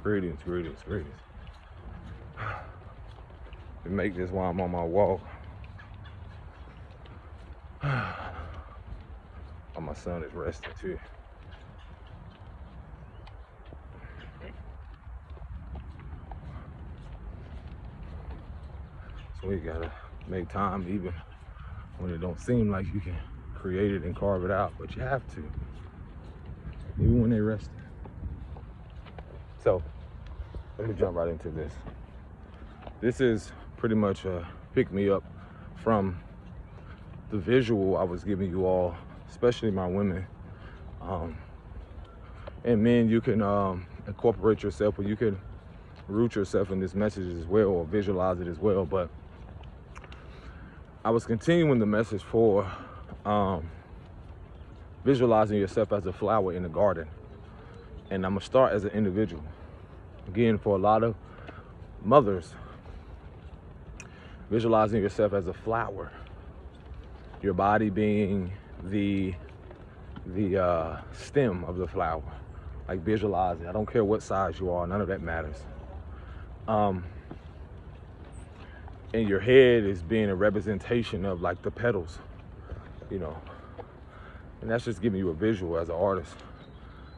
Greetings, greetings, greetings. To make this while I'm on my walk. Oh, my son is resting too. So we gotta make time even when it don't seem like you can create it and carve it out, but you have to, even when they're resting. So let me jump right into this. This is pretty much a pick-me-up from the visual I was giving you all, especially my women. And men, you can incorporate yourself, or you can root yourself in this message as well, or visualize it as well. But I was continuing the message for visualizing yourself as a flower in the garden. And I'm gonna start as an individual. Again, for a lot of mothers, visualizing yourself as a flower, your body being the stem of the flower. Like, visualize it. I don't care what size you are, none of that matters. And your head is being a representation of like the petals, you know. And that's just giving you a visual as an artist.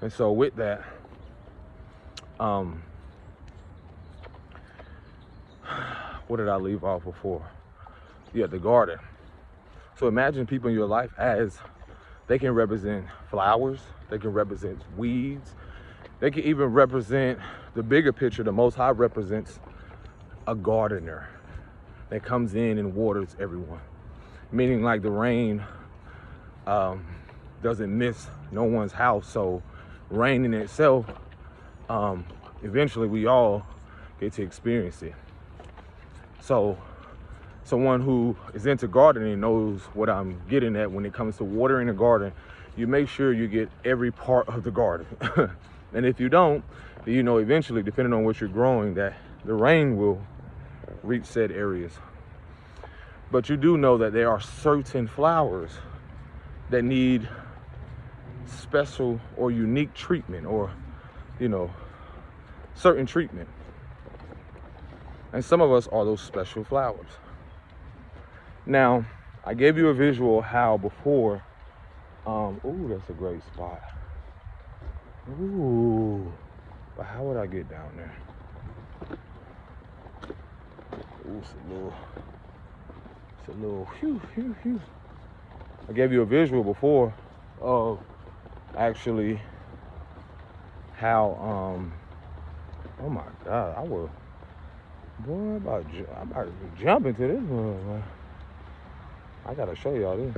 And so with that, what did I leave off before? Yeah, the garden. So imagine people in your life as they can represent flowers, they can represent weeds, they can even represent the bigger picture. The Most High represents a gardener that comes in and waters everyone. Meaning, like, the rain doesn't miss no one's house. So rain in itself, eventually we all get to experience it. So someone who is into gardening knows what I'm getting at. When it comes to watering a garden, you make sure you get every part of the garden. And if you don't, you know, eventually, depending on what you're growing, that the rain will reach said areas. But you do know that there are certain flowers that need special or unique treatment, or, you know, certain treatment. And some of us are those special flowers. Now, I gave you a visual how before, ooh, that's a great spot. Ooh, but how would I get down there? Ooh, it's a little, phew. I gave you a visual before of actually how, oh my God, I'm about to jump into this one, man. I gotta show y'all this.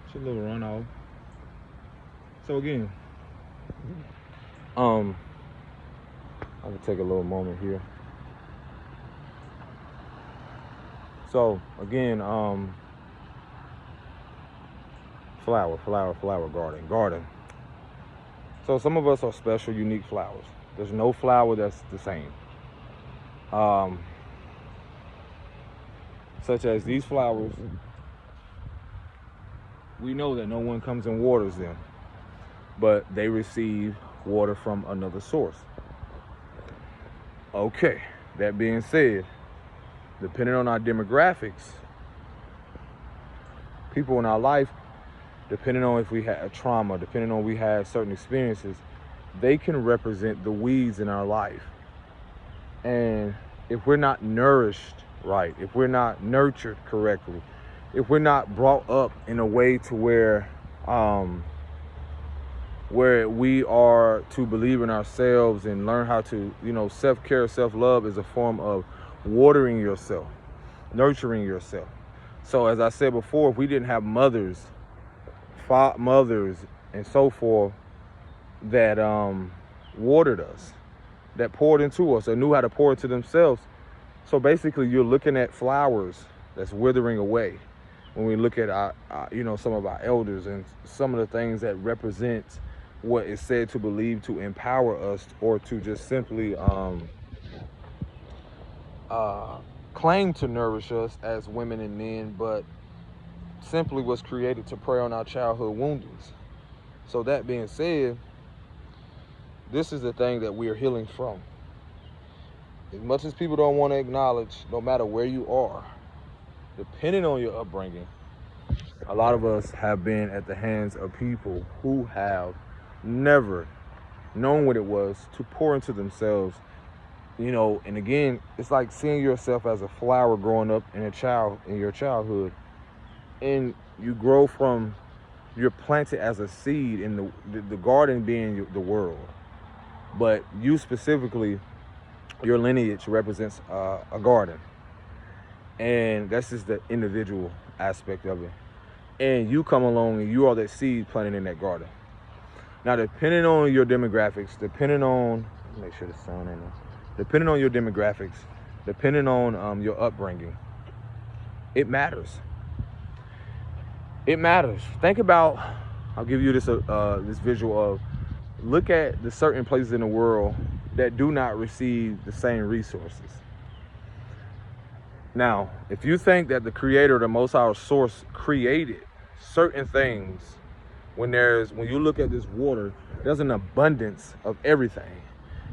It's a little runoff. So again, I will take a little moment here. So again, flower, garden. So some of us are special, unique flowers. There's no flower that's the same. Such as these flowers, we know that no one comes and waters them, but they receive water from another source. Okay, that being said, depending on our demographics, people in our life, depending on if we had a trauma, depending on we had certain experiences, they can represent the weeds in our life. And if we're not nourished right, if we're not nurtured correctly, if we're not brought up in a way to where we are to believe in ourselves and learn how to, you know, self-care, self-love is a form of watering yourself, nurturing yourself. So as I said before, if we didn't have mothers and so forth that watered us, that poured into us, or knew how to pour into themselves. So basically, you're looking at flowers that's withering away when we look at our you know, some of our elders and some of the things that represent what is said to believe to empower us, or to just simply claim to nourish us as women and men, but simply was created to prey on our childhood woundings. So that being said, this is the thing that we are healing from. As much as people don't want to acknowledge, no matter where you are, depending on your upbringing, a lot of us have been at the hands of people who have never known what it was to pour into themselves. And again, it's like seeing yourself as a flower growing up in your childhood, and you grow from, you're planted as a seed in the garden being the world, but you specifically, your lineage represents a garden, and that's just the individual aspect of it. And you come along and you are that seed planted in that garden. Now, depending on your demographics, make sure the sound ain't on. Depending on your demographics, depending on your upbringing, it matters. It matters. Think about, I'll give you this visual of, look at the certain places in the world that do not receive the same resources. Now, if you think that the Creator, the Most High Source, created certain things, when you look at this water, there's an abundance of everything.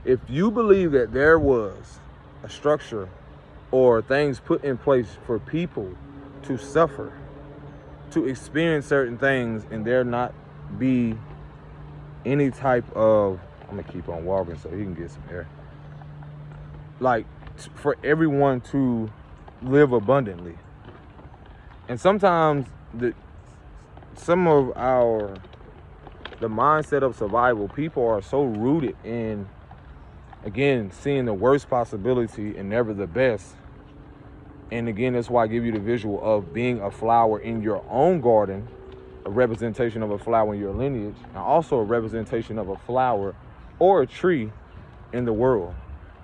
If you believe that there was a structure or things put in place for people to suffer, to experience certain things, and there not be any type of, I'm gonna keep on walking so he can get some air, like for everyone to live abundantly. And sometimes the mindset of survival, people are so rooted in, again, seeing the worst possibility and never the best. And again, that's why I give you the visual of being a flower in your own garden, a representation of a flower in your lineage, and also a representation of a flower or a tree in the world.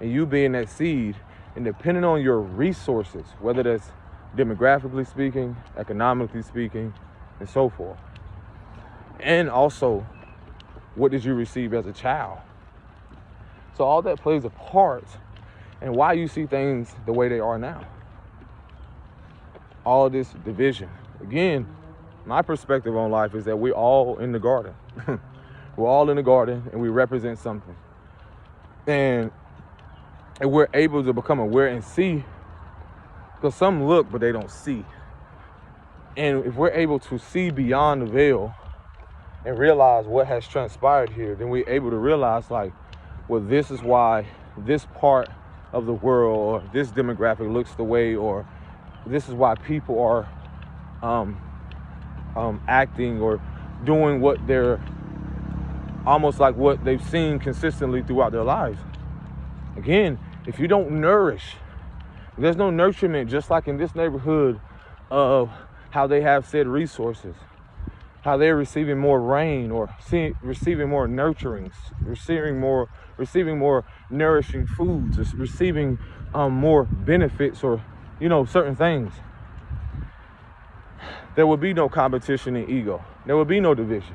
And you being that seed, and depending on your resources, whether that's demographically speaking, economically speaking, and so forth. And also, what did you receive as a child? So all that plays a part in why you see things the way they are now. All this division. Again, my perspective on life is that we're all in the garden. We're all in the garden, and we represent something. And we're able to become aware and see, because some look, but they don't see. And if we're able to see beyond the veil and realize what has transpired here, then we're able to realize, like, well, this is why this part of the world or this demographic looks the way, or this is why people are acting or doing what they're, almost like what they've seen consistently throughout their lives. Again, if you don't nourish, there's no nurturement, just like in this neighborhood, of how they have said resources, how they're receiving more rain, or receiving more nurturings, receiving more nourishing foods, receiving more benefits, or certain things. There will be no competition and ego. There will be no division.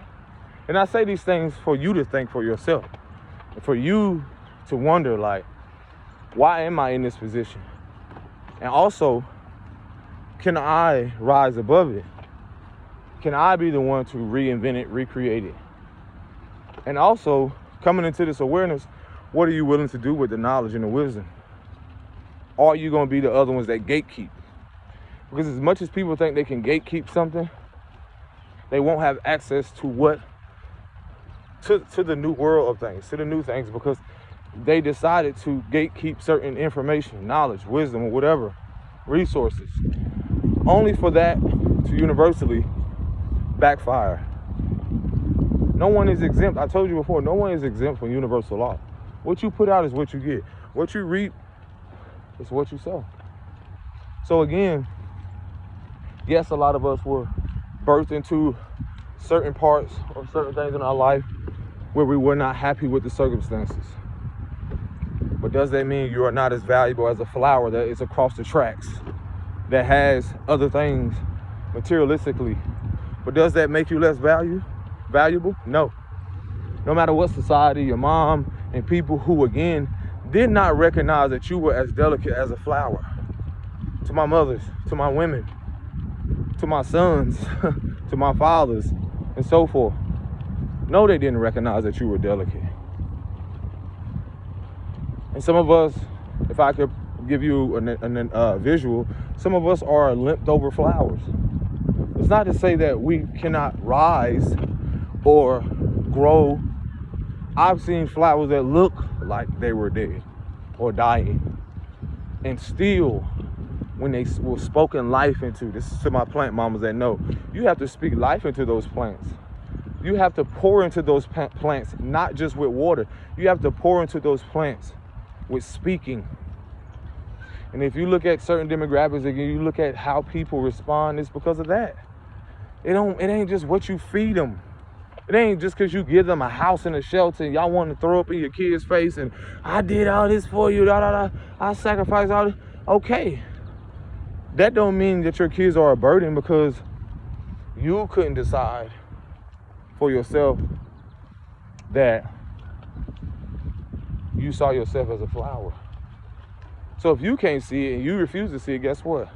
And I say these things for you to think for yourself, for you to wonder, like, why am I in this position? And also, can I rise above it? Can I be the one to reinvent it, recreate it? And also, coming into this awareness, what are you willing to do with the knowledge and the wisdom? Or are you going to be the other ones that gatekeep? Because as much as people think they can gatekeep something, they won't have access to to the new world of things, to the new things, because they decided to gatekeep certain information, knowledge, wisdom, or whatever, resources, only for that to universally backfire. No one is exempt. I told you before, no one is exempt from universal law. What you put out is what you get. What you reap is what you sow. So again, yes, a lot of us were birthed into certain parts or certain things in our life where we were not happy with the circumstances. But does that mean you are not as valuable as a flower that is across the tracks, that has other things materialistically? But does that make you less valuable? No. No matter what society, your mom and people who, again, did not recognize that you were as delicate as a flower. To my mothers, to my women, to my sons, to my fathers, and so forth. No, they didn't recognize that you were delicate. And some of us, if I could give you a visual, some of us are limped over flowers. It's not to say that we cannot rise or grow. I've seen flowers that look like they were dead or dying, and still, when they were spoken life into, this is to my plant mamas that know, you have to speak life into those plants. You have to pour into those plants, not just with water. You have to pour into those plants with speaking. And if you look at certain demographics, again, you look at how people respond, it's because of that. It ain't just what you feed them. It ain't just because you give them a house and a shelter and y'all want to throw up in your kid's face and I did all this for you, I sacrificed all this. Okay. That don't mean that your kids are a burden because you couldn't decide for yourself that you saw yourself as a flower. So if you can't see it and you refuse to see it, guess what?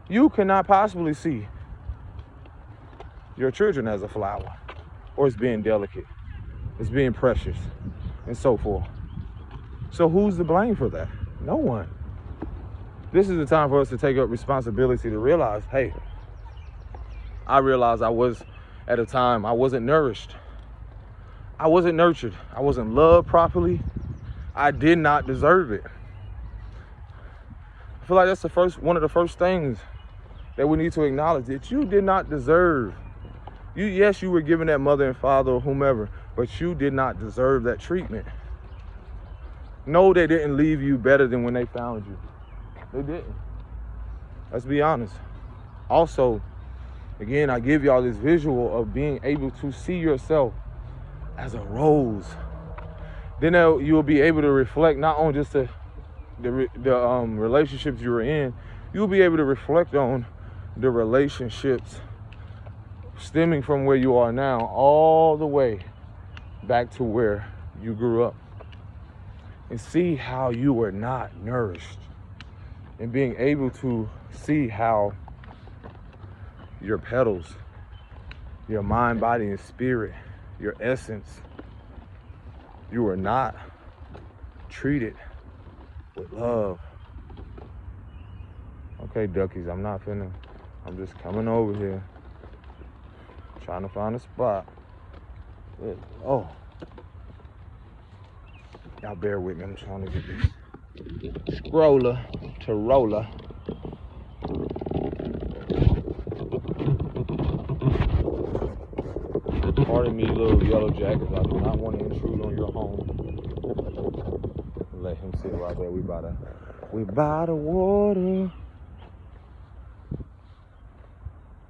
You cannot possibly see your children as a flower, or it's being delicate, it's being precious, and so forth. So who's to blame for that? No one. This is the time for us to take up responsibility to realize, hey, I realized I was, at a time, I wasn't nourished. I wasn't nurtured. I wasn't loved properly. I did not deserve it. I feel like that's one of the first things that we need to acknowledge, that you did not deserve. Yes, you were given that mother and father or whomever, but you did not deserve that treatment. No, they didn't leave you better than when they found you. They didn't. Let's be honest. Also, again, I give y'all this visual of being able to see yourself as a rose. Then you'll be able to reflect not on just the relationships you were in. You'll be able to reflect on the relationships stemming from where you are now all the way back to where you grew up, and see how you were not nourished, and being able to see how your petals, your mind, body, and spirit, your essence, you were not treated with love. Okay, duckies, I'm just coming over here, trying to find a spot. Oh, y'all bear with me, I'm trying to get this scroller to roller. Pardon me, little yellow jackets, I do not want to intrude on your home. Let him sit right there. We by the water.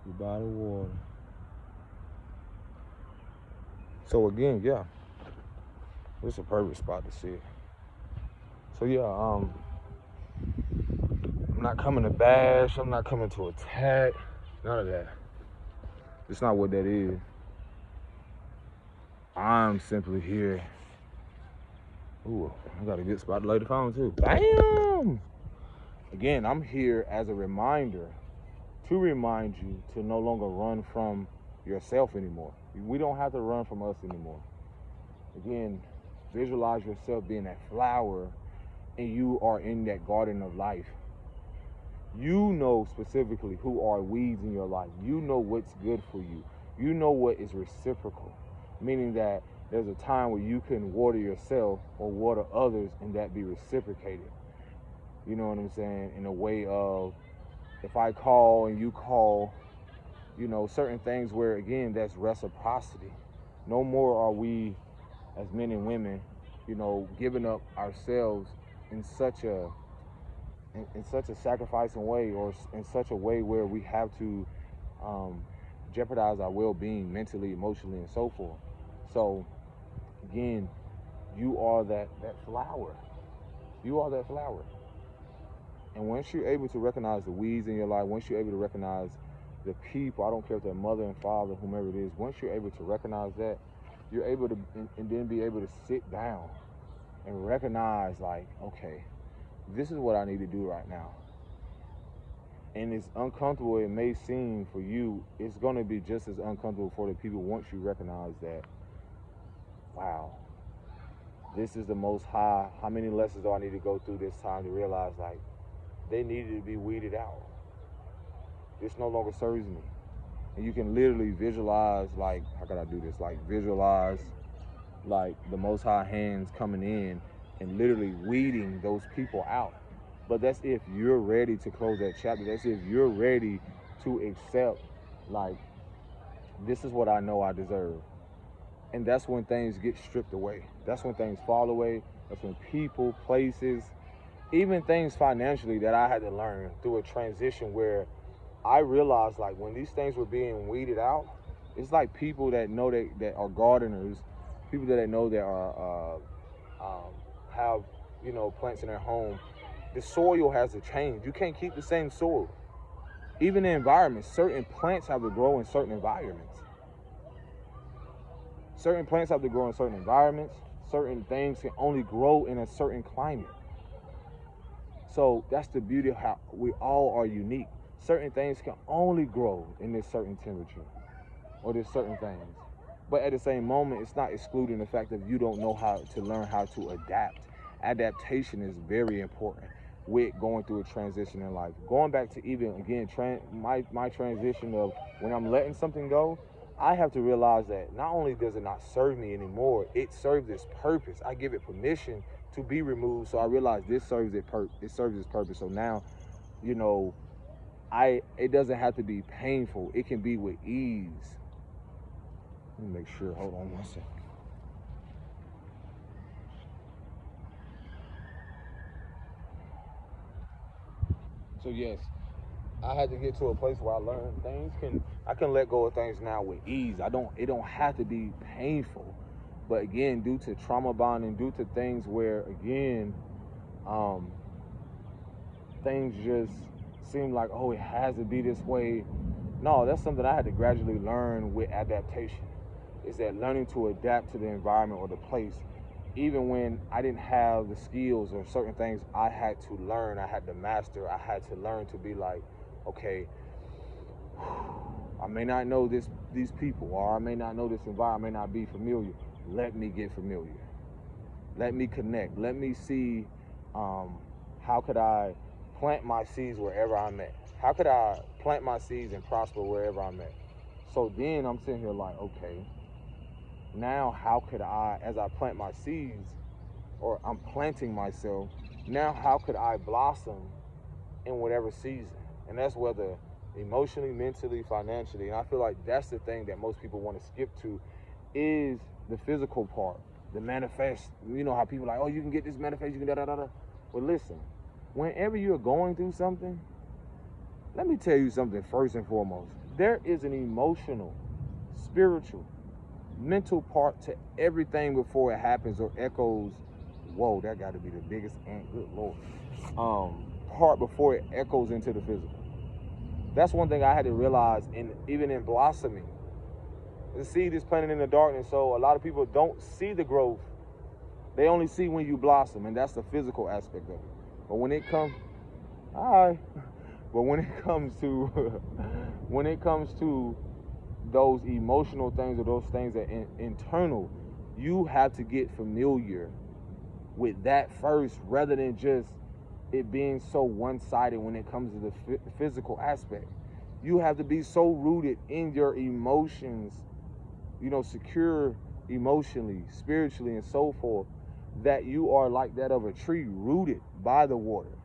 We by the water. So again, yeah, it's a perfect spot to sit. So yeah, I'm not coming to bash. I'm not coming to attack. None of that. It's not what that is. I'm simply here. Ooh, I got a good spot to lay the phone too. Bam! Again, I'm here as a reminder to remind you to no longer run from yourself anymore. We don't have to run from us anymore. Again, visualize yourself being that flower and you are in that garden of life. You know specifically who are weeds in your life. You know what's good for you. You know what is reciprocal, meaning that there's a time where you can water yourself or water others and that be reciprocated. You know what I'm saying? In a way of, if I call and you call, you know, certain things where, again, that's reciprocity. No more are we as men and women, you know, giving up ourselves in such a sacrificing way, or in such a way where we have to jeopardize our well-being mentally, emotionally, and so forth. So again, you are that flower. You are that flower. And once you're able to recognize the weeds in your life, once you're able to recognize the people, I don't care if they're mother and father, whomever it is, once you're able to recognize that, you're able to, and then be able to sit down and recognize, like, okay, this is what I need to do right now. And as uncomfortable it may seem for you, it's going to be just as uncomfortable for the people once you recognize that, wow, this is the most high. How many lessons do I need to go through this time to realize like they needed to be weeded out? This no longer serves me. And you can literally visualize, like, how could I do this? Like visualize like the most high hands coming in and literally weeding those people out. But that's if you're ready to close that chapter. That's if you're ready to accept, like, this is what I know I deserve. And that's when things get stripped away. That's when things fall away. That's when people, places, even things financially that I had to learn through a transition where I realized, like, when these things were being weeded out, it's like people that know that are gardeners, people that I know that are have, you know, plants in their home. The soil has to change. You can't keep the same soil. Even the environment, certain plants have to grow in certain environments. Certain plants have to grow in certain environments. Certain things can only grow in a certain climate. So that's the beauty of how we all are unique. Certain things can only grow in this certain temperature or this certain things. But at the same moment, it's not excluding the fact that you don't know how to learn how to adapt. Adaptation is very important with going through a transition in life. Going back to even, again, my transition of when I'm letting something go, I have to realize that not only does it not serve me anymore, it serves its purpose. I give it permission to be removed, so I realize this serves its purpose. So now, you know, it doesn't have to be painful. It can be with ease. Let me make sure. Hold on one second. So yes, I had to get to a place where I learned I can let go of things now with ease. It don't have to be painful. But again, due to trauma bonding, due to things where, again, things just seem like, oh, it has to be this way. No, that's something I had to gradually learn with adaptation. Is that learning to adapt to the environment or the place, even when I didn't have the skills or certain things I had to learn, I had to master, I had to learn to be like, okay, I may not know these people, or I may not know this environment, I may not be familiar. Let me get familiar. Let me connect. Let me see how could I plant my seeds wherever I'm at. How could I plant my seeds and prosper wherever I'm at? So then I'm sitting here like, okay, now how could I, as I plant my seeds, or I'm planting myself, now how could I blossom in whatever season? And that's whether emotionally, mentally, financially. And I feel like that's the thing that most people want to skip to, is the physical part, the manifest. You know how people are like, oh, you can get this manifest, you can da-da-da-da. But listen, whenever you're going through something, let me tell you something first and foremost. There is an emotional, spiritual, mental part to everything before it happens or echoes. Whoa, that got to be the biggest ant, good Lord. Part before it echoes into the physical. That's one thing I had to realize, even in blossoming. The seed is planted in the darkness, so a lot of people don't see the growth. They only see when you blossom, and that's the physical aspect of it. But when it comes, but when it comes to, when it comes to those emotional things or those things that internal, you have to get familiar with that first, rather than just it being so one-sided when it comes to the physical aspect. You have to be so rooted in your emotions, you know, secure emotionally, spiritually, and so forth, that you are like that of a tree rooted by the water.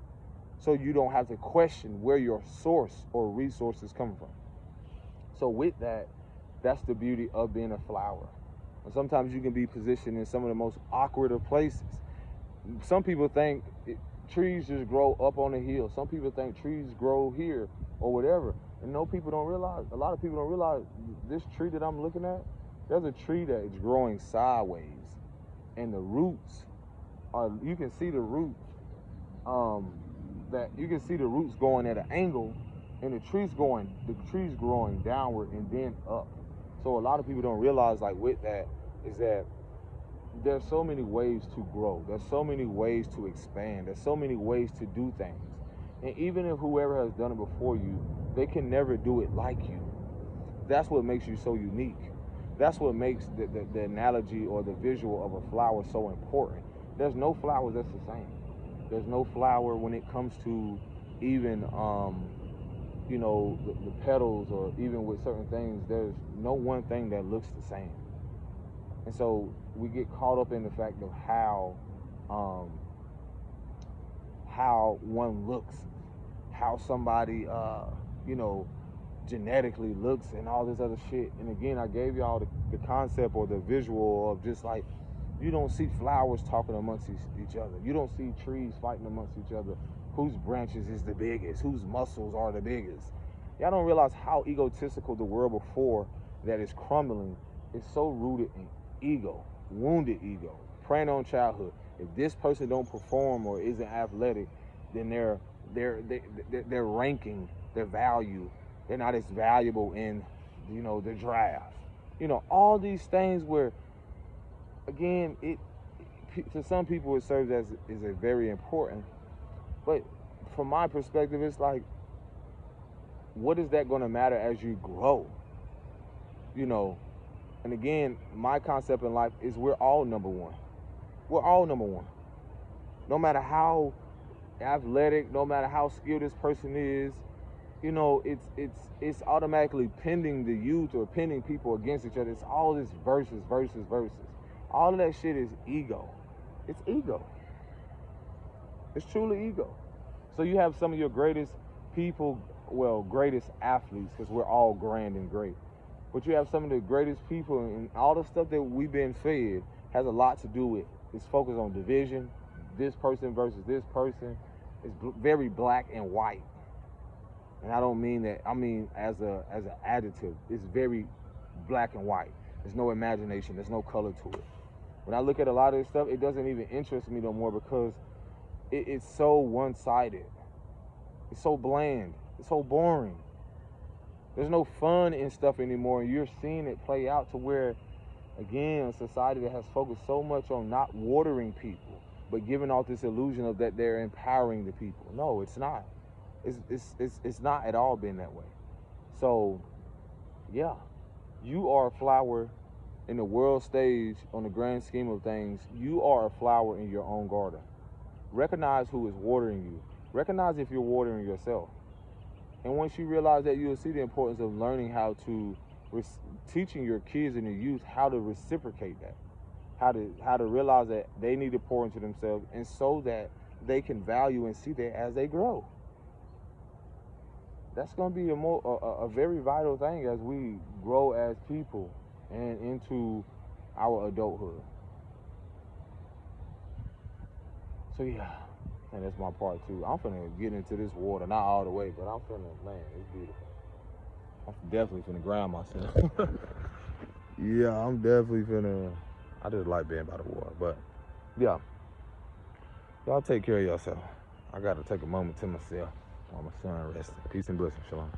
So you don't have to question where your source or resources come from. So with that, that's the beauty of being a flower. And sometimes you can be positioned in some of the most awkward of places. Some people think trees just grow up on a hill. Some people think trees grow here or whatever. And a lot of people don't realize this tree that I'm looking at, there's a tree that is growing sideways. And the roots you can see the roots, going at an angle, and the tree's growing downward and then up. So a lot of people don't realize, like, with that, is that there's so many ways to grow. There's so many ways to expand. There's so many ways to do things. And even if whoever has done it before you, they can never do it like you. That's what makes you so unique. That's what makes the analogy or the visual of a flower so important. There's no flowers that's the same. There's no flower when it comes to even you know, the petals, or even with certain things, there's no one thing that looks the same. And so we get caught up in the fact of how one looks, how somebody you know, genetically looks, and all this other shit. And again, I gave y'all the concept or the visual of just like, you don't see flowers talking amongst each other. You don't see trees fighting amongst each other. Whose branches is the biggest? Whose muscles are the biggest? Y'all don't realize how egotistical the world before that is crumbling is so rooted in ego, wounded ego, preying on childhood. If this person don't perform or isn't athletic, then they're ranking their value. They're not as valuable in, you know, the draft. You know, all these things where, again, it to some people it serves as is a very important, but from my perspective, it's like, what is that going to matter as you grow? You know, and again, my concept in life is we're all number one. We're all number one. No matter how athletic, no matter how skilled this person is, you know, it's automatically pinning the youth or pinning people against each other. It's all this versus. All of that shit is ego. It's ego. It's truly ego. So you have some of your greatest people, well, greatest athletes, because we're all grand and great. But you have some of the greatest people, and all the stuff that we've been fed has a lot to do with, it's focused on division, this person versus this person. It's very black and white. And I don't mean that, I mean as an adjective. It's very black and white. There's no imagination, there's no color to it. When I look at a lot of this stuff, it doesn't even interest me no more, because it's so one-sided. It's so bland. It's so boring. There's no fun in stuff anymore, and you're seeing it play out to where, again, a society that has focused so much on not watering people, but giving off this illusion of that they're empowering the people. No, it's not. It's not at all been that way. So, yeah, you are a flower in the world stage. On the grand scheme of things, you are a flower in your own garden. Recognize who is watering you. Recognize if you're watering yourself. And once you realize that, you'll see the importance of learning how to, teaching your kids and your youth how to reciprocate that. How to realize that they need to pour into themselves, and so that they can value and see that as they grow. That's going to be a very vital thing as we grow as people and into our adulthood. So yeah, and that's my part too. I'm finna get into this water, not all the way, but I'm finna, man, it's beautiful. I'm definitely finna ground myself. Yeah, I'm definitely finna, I just like being by the water, but yeah. Y'all take care of yourself. I gotta take a moment to myself while my son resting. Peace and blessings, shalom.